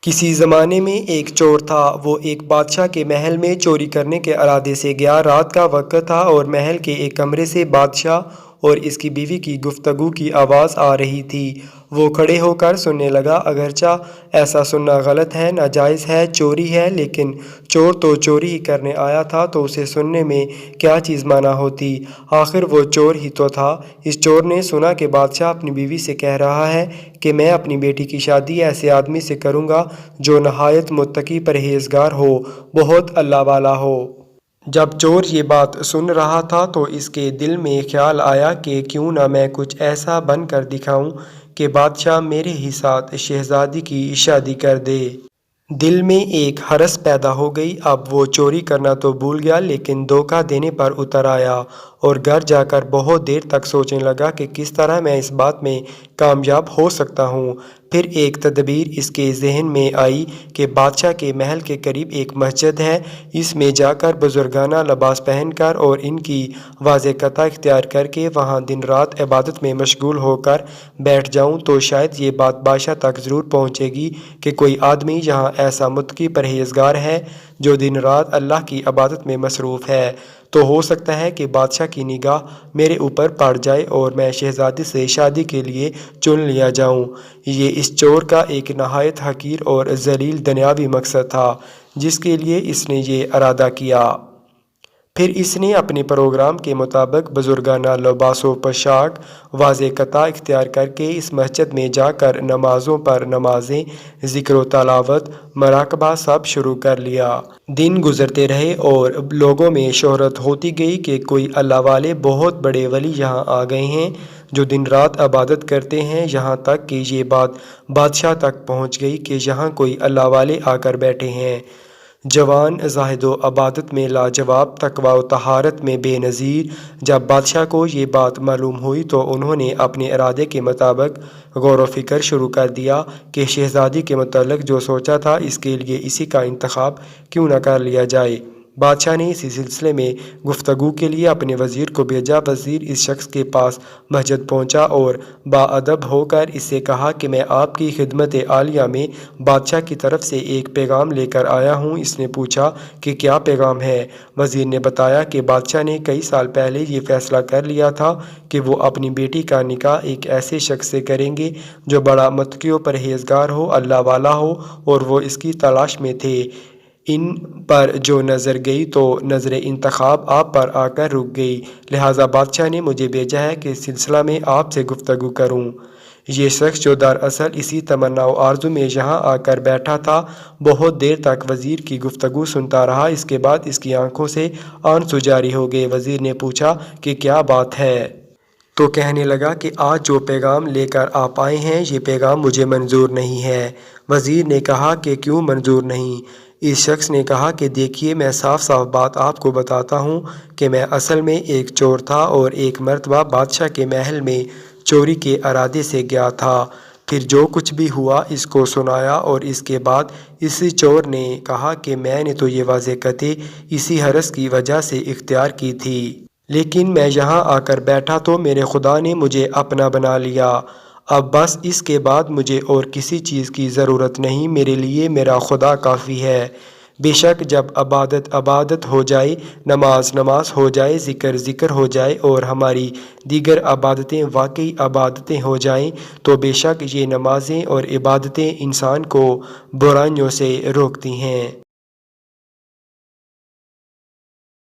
کسی زمانے میں ایک چور تھا۔ وہ ایک بادشاہ کے محل میں چوری کرنے کے ارادے سے گیا۔ رات کا وقت تھا اور محل کے ایک کمرے سے بادشاہ اور اس کی بیوی کی گفتگو کی آواز آ رہی تھی۔ وہ کھڑے ہو کر سننے لگا۔ اگرچہ ایسا سننا غلط ہے، ناجائز ہے، چوری ہے، لیکن چور تو چوری ہی کرنے آیا تھا تو اسے سننے میں کیا چیز مانع ہوتی؟ آخر وہ چور ہی تو تھا۔ اس چور نے سنا کہ بادشاہ اپنی بیوی سے کہہ رہا ہے کہ میں اپنی بیٹی کی شادی ایسے آدمی سے کروں گا جو نہایت متقی پرہیزگار ہو، بہت اللہ والا ہو۔ جب چور یہ بات سن رہا تھا تو اس کے دل میں خیال آیا کہ کیوں نہ میں کچھ ایسا بن کر دکھاؤں کہ بادشاہ میرے ہی ساتھ شہزادی کی شادی کر دے۔ دل میں ایک ہرس پیدا ہو گئی۔ اب وہ چوری کرنا تو بھول گیا لیکن دھوکہ دینے پر اتر آیا اور گھر جا کر بہت دیر تک سوچنے لگا کہ کس طرح میں اس بات میں کامیاب ہو سکتا ہوں۔ پھر ایک تدبیر اس کے ذہن میں آئی کہ بادشاہ کے محل کے قریب ایک مسجد ہے، اس میں جا کر بزرگانہ لباس پہن کر اور ان کی واضح قطع اختیار کر کے وہاں دن رات عبادت میں مشغول ہو کر بیٹھ جاؤں تو شاید یہ بات بادشاہ تک ضرور پہنچے گی کہ کوئی آدمی یہاں ایسا متقی پرہیزگار ہے جو دن رات اللہ کی عبادت میں مصروف ہے، تو ہو سکتا ہے کہ بادشاہ کی نگاہ میرے اوپر پڑ جائے اور میں شہزادی سے شادی کے لیے چن لیا جاؤں۔ یہ اس چور کا ایک نہایت حقیر اور ذلیل دنیاوی مقصد تھا جس کے لیے اس نے یہ ارادہ کیا۔ پھر اس نے اپنے پروگرام کے مطابق بزرگانہ لباس و پوشاک واضح قطع اختیار کر کے اس مسجد میں جا کر نمازوں پر نمازیں، ذکر و تلاوت، مراقبہ سب شروع کر لیا۔ دن گزرتے رہے اور لوگوں میں شہرت ہوتی گئی کہ کوئی اللہ والے بہت بڑے ولی یہاں آ گئے ہیں جو دن رات عبادت کرتے ہیں، یہاں تک کہ یہ بات بادشاہ تک پہنچ گئی کہ یہاں کوئی اللہ والے آ کر بیٹھے ہیں۔ جوان، زاہد و عبادت میں لاجواب، تقویٰ و طہارت میں بے نظیر۔ جب بادشاہ کو یہ بات معلوم ہوئی تو انہوں نے اپنے ارادے کے مطابق غور و فکر شروع کر دیا کہ شہزادی کے متعلق جو سوچا تھا اس کے لیے اسی کا انتخاب کیوں نہ کر لیا جائے۔ بادشاہ نے اسی سلسلے میں گفتگو کے لیے اپنے وزیر کو بھیجا۔ وزیر اس شخص کے پاس مسجد پہنچا اور باادب ہو کر اس سے کہا کہ میں آپ کی خدمت عالیہ میں بادشاہ کی طرف سے ایک پیغام لے کر آیا ہوں۔ اس نے پوچھا کہ کیا پیغام ہے؟ وزیر نے بتایا کہ بادشاہ نے کئی سال پہلے یہ فیصلہ کر لیا تھا کہ وہ اپنی بیٹی کا نکاح ایک ایسے شخص سے کریں گے جو بڑا متقی و پرہیزگار ہو، اللہ والا ہو، اور وہ اس کی تلاش میں تھے۔ ان پر جو نظر گئی تو نظر انتخاب آپ پر آ کر رک گئی، لہٰذا بادشاہ نے مجھے بھیجا ہے کہ اس سلسلہ میں آپ سے گفتگو کروں۔ یہ شخص جو دراصل اسی تمنا و آرزو میں یہاں آ کر بیٹھا تھا بہت دیر تک وزیر کی گفتگو سنتا رہا۔ اس کے بعد اس کی آنکھوں سے آنسو جاری ہو گئے۔ وزیر نے پوچھا کہ کیا بات ہے؟ تو کہنے لگا کہ آج جو پیغام لے کر آپ آئے ہیں یہ پیغام مجھے منظور نہیں ہے۔ وزیر نے کہا کہ کیوں منظور نہیں؟ اس شخص نے کہا کہ دیکھیے، میں صاف صاف بات آپ کو بتاتا ہوں کہ میں اصل میں ایک چور تھا اور ایک مرتبہ بادشاہ کے محل میں چوری کے ارادے سے گیا تھا۔ پھر جو کچھ بھی ہوا اس کو سنایا اور اس کے بعد اسی چور نے کہا کہ میں نے تو یہ واضح قطعی اسی ہرس کی وجہ سے اختیار کی تھی، لیکن میں یہاں آ کر بیٹھا تو میرے خدا نے مجھے اپنا بنا لیا۔ اب بس اس کے بعد مجھے اور کسی چیز کی ضرورت نہیں، میرے لیے میرا خدا کافی ہے۔ بے شک جب عبادت عبادت ہو جائے، نماز نماز ہو جائے، ذکر ذکر ہو جائے اور ہماری دیگر عبادتیں واقعی عبادتیں ہو جائیں تو بے شک یہ نمازیں اور عبادتیں انسان کو برائیوں سے روکتی ہیں۔